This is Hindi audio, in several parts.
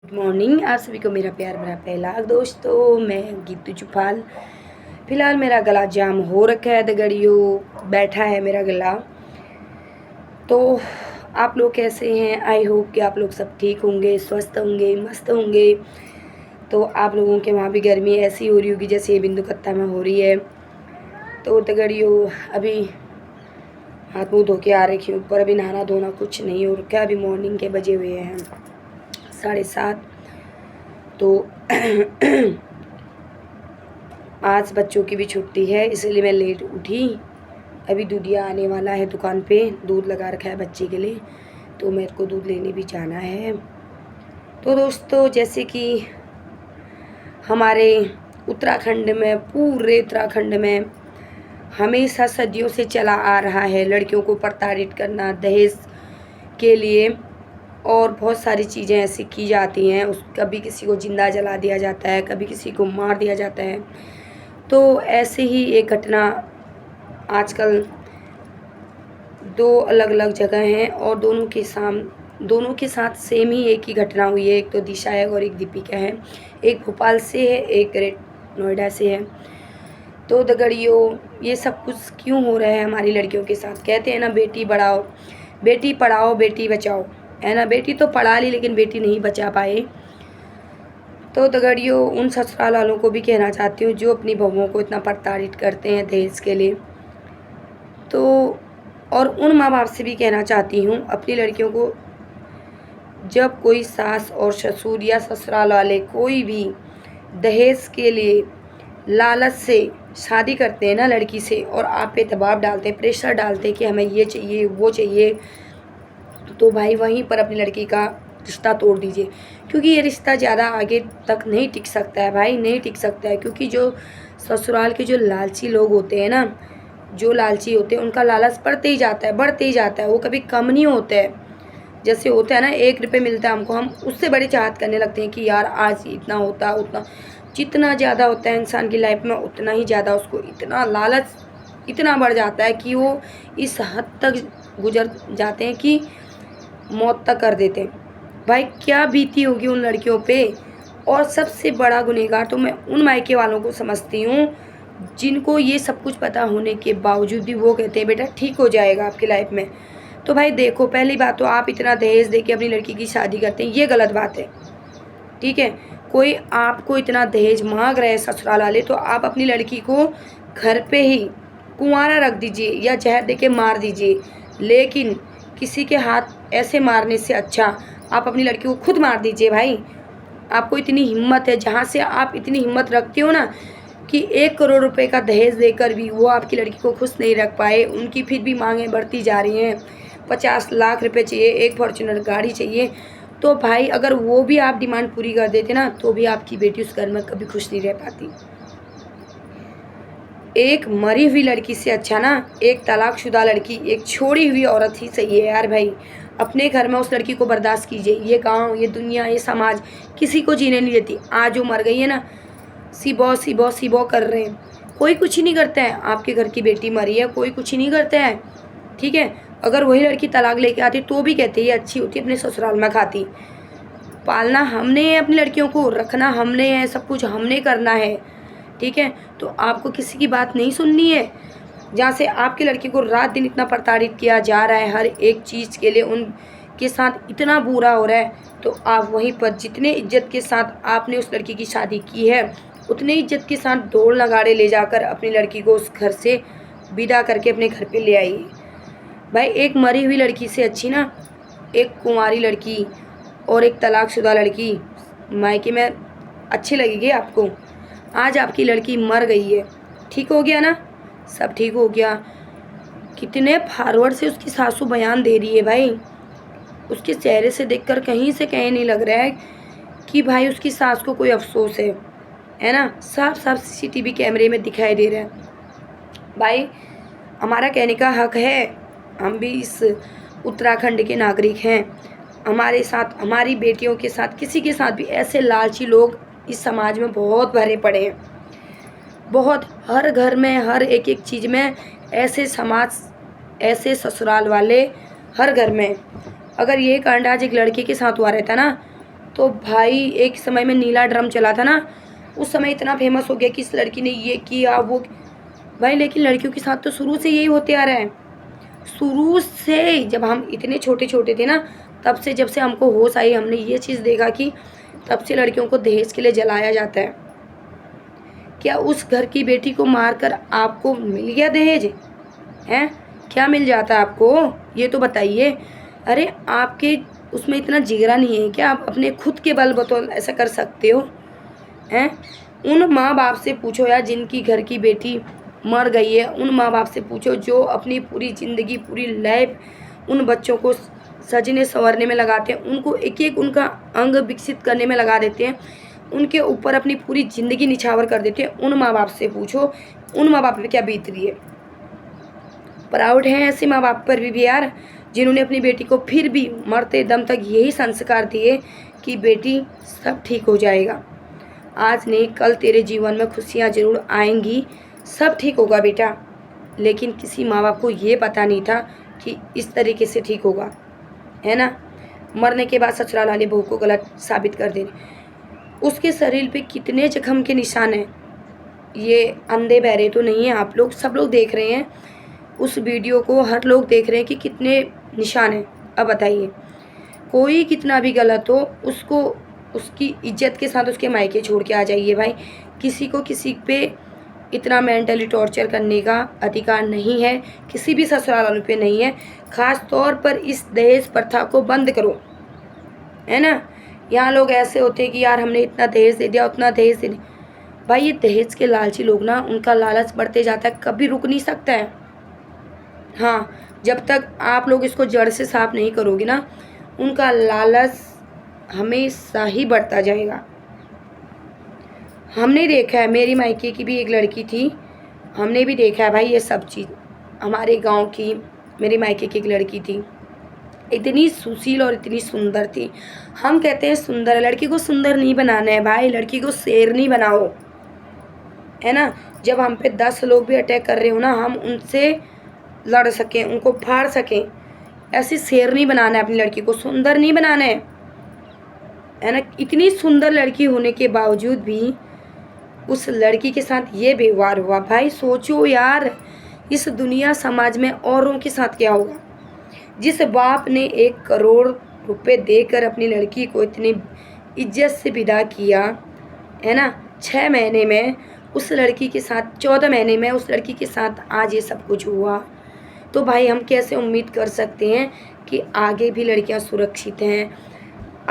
मॉर्निंग। आप सभी को मेरा प्यार भरा पहला दोस्तों, मैं गीतू चुफाल। फ़िलहाल मेरा गला जाम हो रखा है, दगड़ियों बैठा है मेरा गला। तो आप लोग कैसे हैं? आई होप कि आप लोग सब ठीक होंगे, स्वस्थ होंगे, मस्त होंगे। तो आप लोगों के वहाँ भी गर्मी ऐसी हो रही होगी जैसे ये बिंदुकत्ता में हो रही है। तो दगड़ियों अभी हाथ मुँह धो के आ रखी हूँ ऊपर, अभी नहाना धोना कुछ नहीं हो रखा। अभी मॉर्निंग के बजे हुए हैं 7:30। तो आज बच्चों की भी छुट्टी है, इसलिए मैं लेट उठी। अभी दूधिया आने वाला है दुकान पे, दूध लगा रखा है बच्चे के लिए, तो मेरे को दूध लेने भी जाना है। तो दोस्तों, जैसे कि हमारे उत्तराखंड में, पूरे उत्तराखंड में हमेशा सदियों से चला आ रहा है लड़कियों को प्रताड़ित करना दहेज के लिए, और बहुत सारी चीज़ें ऐसी की जाती हैं। कभी किसी को जिंदा जला दिया जाता है, कभी किसी को मार दिया जाता है। तो ऐसे ही एक घटना आजकल 2 अलग-अलग जगह हैं, और दोनों के साथ सेम ही एक ही घटना हुई है। एक तो दिशा है और एक दीपिका है। एक भोपाल से है, एक नोएडा से है। तो दगड़ियों, ये सब कुछ क्यों हो रहा है हमारी लड़कियों के साथ? कहते हैं ना, बेटी पढ़ाओ बेटी बचाओ, है ना। बेटी तो पढ़ा ली लेकिन बेटी नहीं बचा पाए। तो दगड़ियों, उन ससुराल वालों को भी कहना चाहती हूँ जो अपनी बहुओं को इतना प्रताड़ित करते हैं दहेज के लिए। तो और उन माँ बाप से भी कहना चाहती हूँ अपनी लड़कियों को, जब कोई सास और ससुर या ससुराल वाले कोई भी दहेज के लिए लालच से शादी करते हैं ना लड़की से, और आप पे दबाव डालते हैं, प्रेशर डालते हैं कि हमें ये चाहिए वो चाहिए, तो भाई वहीं पर अपनी लड़की का रिश्ता तोड़ दीजिए। क्योंकि ये रिश्ता ज़्यादा आगे तक नहीं टिक सकता है भाई, नहीं टिक सकता है। क्योंकि जो ससुराल के जो लालची लोग होते हैं ना, जो लालची होते हैं, उनका लालच बढ़ते ही जाता है, बढ़ते ही जाता है। वो कभी कम नहीं होते हैं। जैसे होता है ना, 1 रुपये मिलता है हमको, हम उससे बड़ी चाहत करने लगते हैं कि यार आज इतना होता उतना। जितना ज़्यादा होता है इंसान की लाइफ में, उतना ही ज़्यादा उसको इतना लालच इतना बढ़ जाता है कि वो इस हद तक गुजर जाते हैं कि मौत तक कर देते हैं। भाई क्या बीती होगी उन लड़कियों पे। और सबसे बड़ा गुनहगार तो मैं उन मायके वालों को समझती हूँ जिनको ये सब कुछ पता होने के बावजूद भी वो कहते हैं बेटा ठीक हो जाएगा आपकी लाइफ में। तो भाई देखो, पहली बात तो आप इतना दहेज दे के अपनी लड़की की शादी करते हैं, ये गलत बात है। ठीक है, कोई आपको इतना दहेज मांग रहे हैं ससुराल वाले, तो आप अपनी लड़की को घर पे ही कुंवारा रख दीजिए या जहर दे के मार दीजिए। लेकिन किसी के हाथ ऐसे मारने से अच्छा आप अपनी लड़की को खुद मार दीजिए भाई। आपको इतनी हिम्मत है, जहाँ से आप इतनी हिम्मत रखते हो ना कि 1 करोड़ रुपए का दहेज देकर भी वो आपकी लड़की को खुश नहीं रख पाए, उनकी फिर भी मांगें बढ़ती जा रही हैं। 50 लाख रुपए चाहिए, एक फॉर्च्यूनर गाड़ी चाहिए। तो भाई अगर वो भी आप डिमांड पूरी कर देते ना, तो भी आपकी बेटी उस घर में कभी खुश नहीं रह पाती। एक मरी हुई लड़की से अच्छा ना एक तलाकशुदा लड़की, एक छोड़ी हुई औरत ही सही है यार भाई। अपने घर में उस लड़की को बर्दाश्त कीजिए। ये गांव, ये दुनिया, ये समाज किसी को जीने नहीं देती। आज जो मर गई है ना, सिबो सिबो सिबो कर रहे हैं, कोई कुछ ही नहीं करता है। आपके घर की बेटी मरी है, कोई कुछ ही नहीं करता है। ठीक है, अगर वही लड़की तलाक लेके आती तो भी कहते ये अच्छी होती, अपने ससुराल में खाती। पालना हमने है, अपनी लड़कियों को रखना हमने है, सब कुछ हमने करना है। ठीक है, तो आपको किसी की बात नहीं सुननी है। जहाँ से आपकी लड़की को रात दिन इतना प्रताड़ित किया जा रहा है, हर एक चीज़ के लिए उनके साथ इतना बुरा हो रहा है, तो आप वहीं पर जितने इज्जत के साथ आपने उस लड़की की शादी की है, उतने इज्जत के साथ ढोल नगाड़े ले जाकर अपनी लड़की को उस घर से विदा करके अपने घर पे ले आइए। भाई एक मरी हुई लड़की से अच्छी ना एक कुंवारी लड़की और एक तलाकशुदा लड़की मायके में अच्छी लगेगी आपको। आज आपकी लड़की मर गई है, ठीक हो गया ना, सब ठीक हो गया। कितने फॉरवर्ड से उसकी सासू बयान दे रही है भाई। उसके चेहरे से देखकर कहीं से कहीं नहीं लग रहा है कि भाई उसकी सास को कोई अफसोस है ना। साफ साफ CCTV कैमरे में दिखाई दे रहा है। भाई हमारा कहने का हक है, हम भी इस उत्तराखंड के नागरिक हैं। हमारे साथ, हमारी बेटियों के साथ, किसी के साथ भी ऐसे लालची लोग इस समाज में बहुत भरे पड़े हैं। बहुत, हर घर में, हर एक एक चीज़ में ऐसे समाज, ऐसे ससुराल वाले हर घर में। अगर ये कांड आज एक लड़के के साथ हुआ रहता ना, तो भाई एक समय में नीला ड्रम चला था ना, उस समय इतना फेमस हो गया कि इस लड़की ने ये किया वो। भाई लेकिन लड़कियों के साथ तो शुरू से यही होते आ रहा है। शुरू से जब हम इतने छोटे छोटे थे ना, तब से जब से हमको होश आई, हमने ये चीज़ देखा कि तब से लड़कियों को दहेज के लिए जलाया जाता है। क्या उस घर की बेटी को मारकर आपको मिल गया दहेज? हैं? क्या मिल जाता है आपको, ये तो बताइए। अरे आपके उसमें इतना जिगरा नहीं है क्या, आप अपने खुद के बल बतौर ऐसा कर सकते हो? हैं? उन माँ बाप से पूछो यार जिनकी घर की बेटी मर गई है, उन माँ बाप से पूछो जो अपनी पूरी ज़िंदगी पूरी लाइफ उन बच्चों को सजने संवरने में लगाते हैं, उनको एक एक उनका अंग विकसित करने में लगा देते हैं, उनके ऊपर अपनी पूरी ज़िंदगी निछावर कर देते हैं। उन माँ बाप से पूछो उन माँ बाप पे क्या बीत रही है। प्राउड हैं ऐसे माँ बाप पर भी यार, जिन्होंने अपनी बेटी को फिर भी मरते दम तक यही संस्कार दिए कि बेटी सब ठीक हो जाएगा, आज नहीं कल तेरे जीवन में खुशियाँ ज़रूर आएंगी, सब ठीक होगा बेटा। लेकिन किसी माँ बाप को ये पता नहीं था कि इस तरीके से ठीक होगा, है ना। मरने के बाद ससुराल वाले बहू को गलत साबित कर देने, उसके शरीर पे कितने जख्म के निशान हैं। ये अंधे बहरे तो नहीं हैं आप लोग, सब लोग देख रहे हैं उस वीडियो को, हर लोग देख रहे हैं कि कितने निशान हैं। अब बताइए, कोई कितना भी गलत हो उसको उसकी इज्जत के साथ उसके मायके छोड़ के आ जाइए भाई। किसी को किसी पे इतना मेंटली टॉर्चर करने का अधिकार नहीं है, किसी भी ससुराल वालों पे नहीं है। ख़ास तौर पर इस दहेज प्रथा को बंद करो, है ना। यहाँ लोग ऐसे होते हैं कि यार हमने इतना दहेज दे दिया उतना दहेज दे दिया। भाई ये दहेज के लालची लोग ना, उनका लालच बढ़ते जाता है, कभी रुक नहीं सकता है। हाँ, जब तक आप लोग इसको जड़ से साफ नहीं करोगे ना, उनका लालच हमेशा ही बढ़ता जाएगा। हमने देखा है, मेरी मायके की भी एक लड़की थी, हमने भी देखा है भाई ये सब चीज़। हमारे गांव की मेरी मायके की एक लड़की थी, इतनी सुशील और इतनी सुंदर थी। हम कहते हैं सुंदर है, लड़की को सुंदर नहीं बनाना है भाई, लड़की को शेरनी बनाओ, है ना। जब हम पे 10 लोग भी अटैक कर रहे हो ना, हम उनसे लड़ सकें, उनको फाड़ सकें। ऐसी शेरनी बनाना है अपनी लड़की को, सुंदर नहीं बनाना है ना। इतनी सुंदर लड़की होने के बावजूद भी उस लड़की के साथ ये व्यवहार हुआ। भाई सोचो यार, इस दुनिया समाज में औरों के साथ क्या होगा। जिस बाप ने 1 करोड़ रुपए देकर अपनी लड़की को इतनी इज्जत से विदा किया, है ना, 6 महीने में उस लड़की के साथ, 14 महीने में उस लड़की के साथ आज ये सब कुछ हुआ, तो भाई हम कैसे उम्मीद कर सकते हैं कि आगे भी लड़कियां सुरक्षित हैं,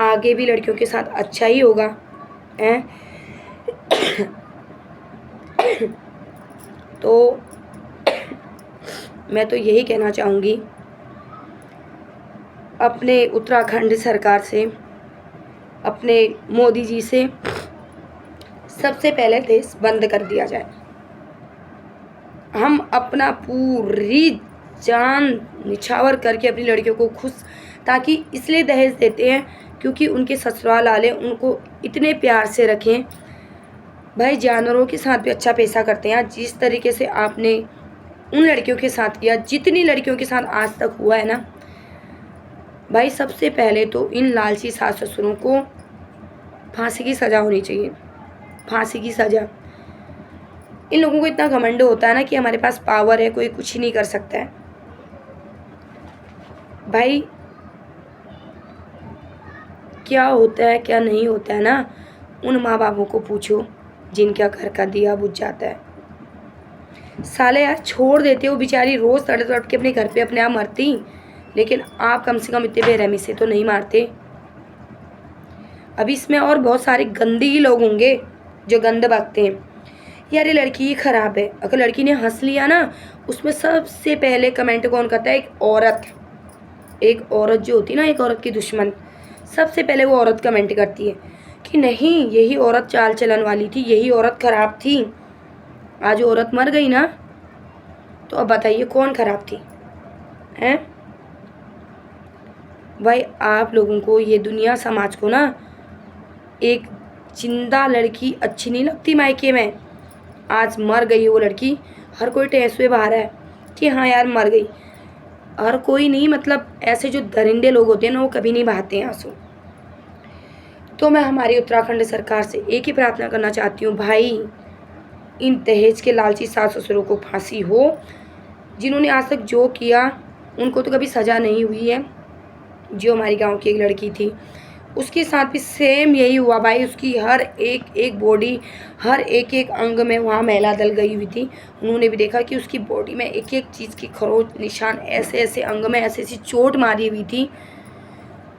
आगे भी लड़कियों के साथ अच्छा ही होगा, हैं। तो मैं तो यही कहना चाहूँगी अपने उत्तराखंड सरकार से, अपने मोदी जी से, सबसे पहले दहेज बंद कर दिया जाए। हम अपना पूरी जान निछावर करके अपनी लड़कियों को खुश, ताकि इसलिए दहेज देते हैं क्योंकि उनके ससुराल वाले उनको इतने प्यार से रखें। भाई जानवरों के साथ भी अच्छा पैसा करते हैं। जिस तरीके से आपने उन लड़कियों के साथ किया, जितनी लड़कियों के साथ आज तक हुआ है ना भाई, सबसे पहले तो इन लालची सास ससुरों को फांसी की सज़ा होनी चाहिए, फांसी की सज़ा। इन लोगों को इतना घमंड होता है ना कि हमारे पास पावर है, कोई कुछ ही नहीं कर सकता है। भाई क्या होता है क्या नहीं होता है ना, उन माँ बापों को पूछो जिनका घर का दिया बुझ जाता है। साले यार छोड़ देते हो, बेचारी रोज़ तड़प तड़प के अपने घर पे अपने आप मरती, लेकिन आप कम से कम इतने बेरहमी से तो नहीं मारते। अभी इसमें और बहुत सारे गंदगी लोग होंगे जो गंद बकते हैं यार ये लड़की ही ख़राब है। अगर लड़की ने हंस लिया ना, उसमें सबसे पहले कमेंट कौन करता है? एक औरत जो होती है ना, एक औरत की दुश्मन, सबसे पहले वो औरत कमेंट करती है कि नहीं यही औरत चाल चलन वाली थी, यही औरत ख़राब थी। आज औरत मर गई ना, तो अब बताइए कौन ख़राब थी, हैं? भाई आप लोगों को, ये दुनिया समाज को ना, एक जिंदा लड़की अच्छी नहीं लगती मायके में। आज मर गई वो लड़की, हर कोई टेंसुए बहा रहा है कि हाँ यार मर गई। हर कोई नहीं, मतलब ऐसे जो दरिंदे लोग होते हैं ना, वो कभी नहीं बहाते हैं आंसू। तो मैं हमारी उत्तराखंड सरकार से एक ही प्रार्थना करना चाहती हूँ, भाई इन दहेज के लालची सास ससुरों को फांसी हो। जिन्होंने आज तक जो किया उनको तो कभी सज़ा नहीं हुई है। जो हमारी गांव की एक लड़की थी, उसके साथ भी सेम यही हुआ भाई। उसकी हर एक एक बॉडी, हर एक एक अंग में वहाँ मैला दल गई हुई थी। उन्होंने भी देखा कि उसकी बॉडी में एक एक चीज़ की खरोच निशान, ऐसे ऐसे अंग में ऐसी ऐसी चोट मारी हुई थी।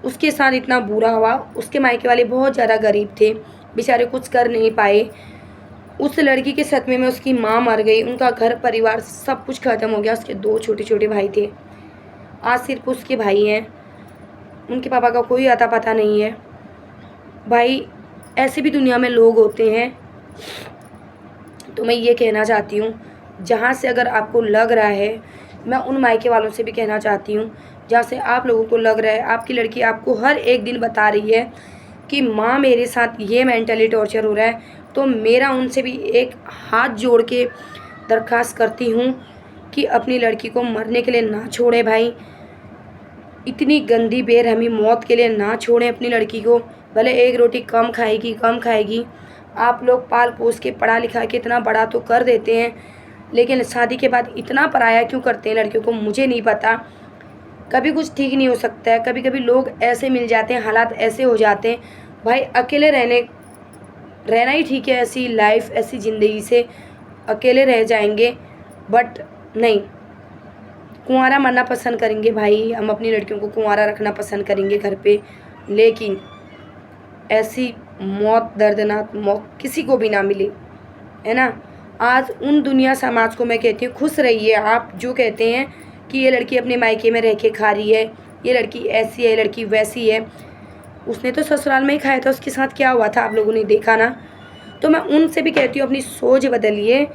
उसके साथ इतना बुरा हुआ। उसके मायके वाले बहुत ज़्यादा गरीब थे, बेचारे कुछ कर नहीं पाए। उस लड़की के सदमे में उसकी माँ मर गई, उनका घर परिवार सब कुछ ख़त्म हो गया। उसके 2 छोटे छोटे भाई थे, आज सिर्फ उसके भाई हैं। उनके पापा का कोई अता पता नहीं है। भाई ऐसे भी दुनिया में लोग होते हैं। तो मैं ये कहना चाहती हूँ, जहाँ से अगर आपको लग रहा है, मैं उन मायके वालों से भी कहना चाहती हूँ जहाँ से आप लोगों को लग रहा है आपकी लड़की आपको हर एक दिन बता रही है कि माँ मेरे साथ ये मेंटली टॉर्चर हो रहा है, तो मेरा उनसे भी एक हाथ जोड़ के दरख्वास्त करती हूँ कि अपनी लड़की को मरने के लिए ना छोड़े भाई। इतनी गंदी बेरहमी मौत के लिए ना छोड़ें अपनी लड़की को। भले एक रोटी कम खाएगी। आप लोग पाल पोस के पढ़ा लिखा के इतना बड़ा तो कर देते हैं, लेकिन शादी के बाद इतना पराया क्यों करते हैं लड़कियों को, मुझे नहीं पता। कभी कुछ ठीक नहीं हो सकता है, कभी कभी लोग ऐसे मिल जाते हैं, हालात ऐसे हो जाते हैं। भाई अकेले रहना ही ठीक है। ऐसी लाइफ, ऐसी ज़िंदगी से अकेले रह जाएंगे, बट नहीं, कुंवारा मरना पसंद करेंगे भाई। हम अपनी लड़कियों को कुंवारा रखना पसंद करेंगे घर पे, लेकिन ऐसी मौत, दर्दनाक मौत किसी को भी ना मिले, है ना। आज उन दुनिया समाज को मैं कहती हूँ, खुश रहिए आप जो कहते हैं कि ये लड़की अपने मायके में रह के खा रही है, ये लड़की ऐसी है, लड़की वैसी है। उसने तो ससुराल में ही खाया था, उसके साथ क्या हुआ था आप लोगों ने देखा ना। तो मैं उनसे भी कहती हूँ अपनी सोच बदलिए,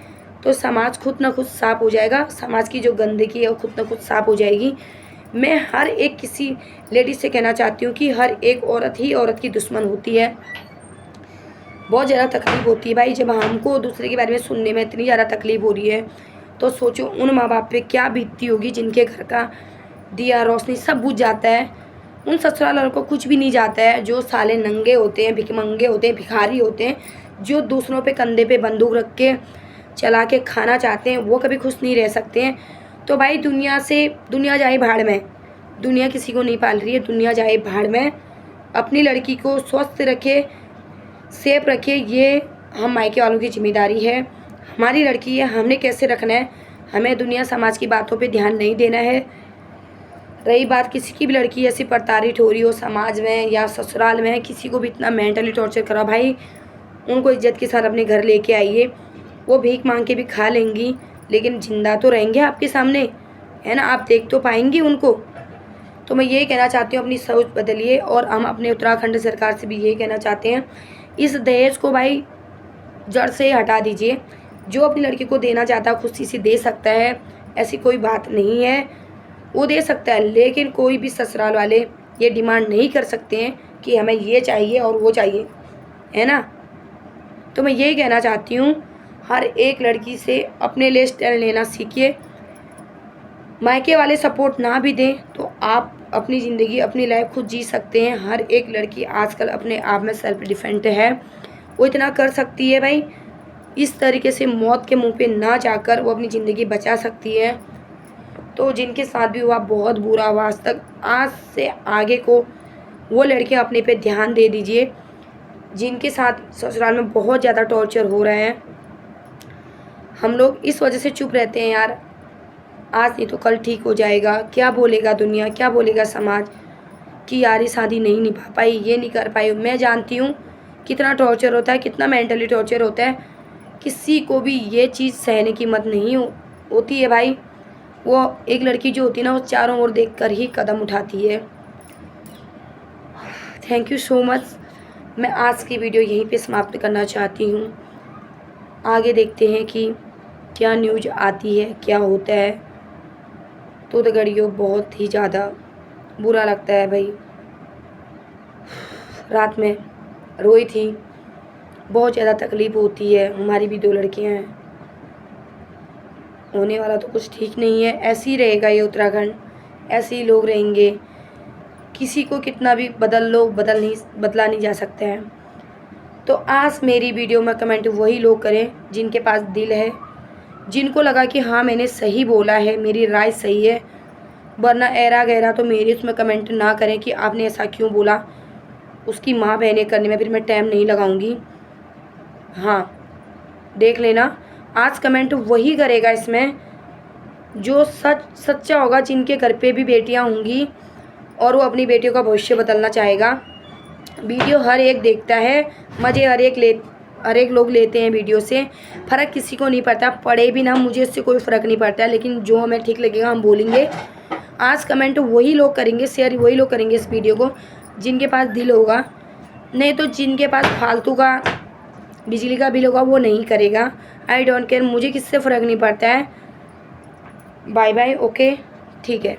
तो समाज खुद ना खुद साफ हो जाएगा। समाज की जो गंदगी है वो खुद ना खुद साफ हो जाएगी। मैं हर एक किसी लेडीज से कहना चाहती हूँ कि हर एक औरत ही औरत की दुश्मन होती है। बहुत ज़्यादा तकलीफ़ होती है भाई, जब हमको दूसरे के बारे में सुनने में इतनी ज़्यादा तकलीफ़ हो रही है, तो सोचो उन माँ बाप पे क्या बीतती होगी जिनके घर का दिया रोशनी सब बुझ जाता है। उन ससुराल वालों को कुछ भी नहीं जाता है, जो साले नंगे होते हैं, भिखमंगे होते हैं, भिखारी होते हैं, जो दूसरों पे कंधे पे बंदूक रख के चला के खाना चाहते हैं, वो कभी खुश नहीं रह सकते हैं। तो भाई दुनिया जाए भाड़ में, दुनिया किसी को नहीं पाल रही है, दुनिया जाए भाड़ में। अपनी लड़की को स्वस्थ रखे, सेफ रखे, ये हम मायके वालों की जिम्मेदारी है। हमारी लड़की है, हमने कैसे रखना है, हमें दुनिया समाज की बातों पे ध्यान नहीं देना है। रही बात किसी की भी लड़की ऐसी प्रताड़ित हो रही हो समाज में या ससुराल में, किसी को भी इतना मेंटली टॉर्चर करा, भाई उनको इज्जत के साथ अपने घर लेके आइए। वो भीख मांग के भी खा लेंगी, लेकिन जिंदा तो रहेंगे आपके सामने, है ना, आप देख तो पाएंगी उनको। तो मैं ये कहना चाहती हूँ अपनी सोच बदलिए। और हम अपने उत्तराखंड सरकार से भी ये कहना चाहते हैं, इस दहेज को भाई जड़ से हटा दीजिए। जो अपनी लड़की को देना चाहता है खुशी से दे सकता है, ऐसी कोई बात नहीं है, वो दे सकता है। लेकिन कोई भी ससुराल वाले ये डिमांड नहीं कर सकते हैं कि हमें ये चाहिए और वो चाहिए, है ना। तो मैं यही कहना चाहती हूँ, हर एक लड़की से अपने लिए स्टैंड लेना सीखिए। मायके वाले सपोर्ट ना भी दें तो आप अपनी ज़िंदगी, अपनी लाइफ खुद जी सकते हैं। हर एक लड़की आजकल अपने आप में सेल्फ डिफेंड है, वो इतना कर सकती है भाई। इस तरीके से मौत के मुंह पे ना जाकर वो अपनी ज़िंदगी बचा सकती है। तो जिनके साथ भी हुआ बहुत बुरा हुआ आज तक, आज से आगे को वो लड़कियां अपने पे ध्यान दे दीजिए। जिनके साथ ससुराल में बहुत ज़्यादा टॉर्चर हो रहा है, हम लोग इस वजह से चुप रहते हैं यार, आज नहीं तो कल ठीक हो जाएगा। क्या बोलेगा दुनिया, क्या बोलेगा समाज कि यार ये शादी नहीं निभा पाई, ये नहीं कर पाई। मैं जानती हूँ कितना टॉर्चर होता है, कितना मेंटली टॉर्चर होता है। किसी को भी ये चीज़ सहने की हिम्मत नहीं होती है भाई। वो एक लड़की जो होती है ना, वो चारों ओर देखकर ही कदम उठाती है। Thank you so much. मैं आज की वीडियो यहीं पे समाप्त करना चाहती हूँ। आगे देखते हैं कि क्या न्यूज़ आती है, क्या होता है। तो घड़ियों बहुत ही ज़्यादा बुरा लगता है भाई। रात में रोई थी, बहुत ज़्यादा तकलीफ़ होती है। हमारी भी 2 लड़कियां हैं, होने वाला तो कुछ ठीक नहीं है। ऐसे ही रहेगा ये उत्तराखंड, ऐसे ही लोग रहेंगे। किसी को कितना भी बदल लो, बदला नहीं जा सकता है। तो आज मेरी वीडियो में कमेंट वही लोग करें जिनके पास दिल है, जिनको लगा कि हाँ मैंने सही बोला है, मेरी राय सही है, वरना ऐरा गहरा तो मेरी उसमें कमेंट ना करें कि आपने ऐसा क्यों बोला। उसकी माँ बहनें करने में फिर मैं टाइम नहीं लगाऊंगी। हाँ, देख लेना, आज कमेंट वही करेगा इसमें जो सच्चा होगा, जिनके घर पे भी बेटियां होंगी और वो अपनी बेटियों का भविष्य बदलना चाहेगा। वीडियो हर एक देखता है, मज़े हर एक लोग लेते हैं वीडियो से, फ़र्क किसी को नहीं पड़ता, पढ़े भी ना, मुझे इससे कोई फ़र्क नहीं पड़ता, लेकिन जो हमें ठीक लगेगा हम बोलेंगे। आज कमेंट वही लोग करेंगे, शेयर वही लोग करेंगे इस वीडियो को जिनके पास दिल होगा, नहीं तो जिनके पास फालतू का बिजली का बिल होगा वो नहीं करेगा। आई डोंट केयर, मुझे किससे फ़र्क नहीं पड़ता है। बाय बाय, ओके, ठीक है।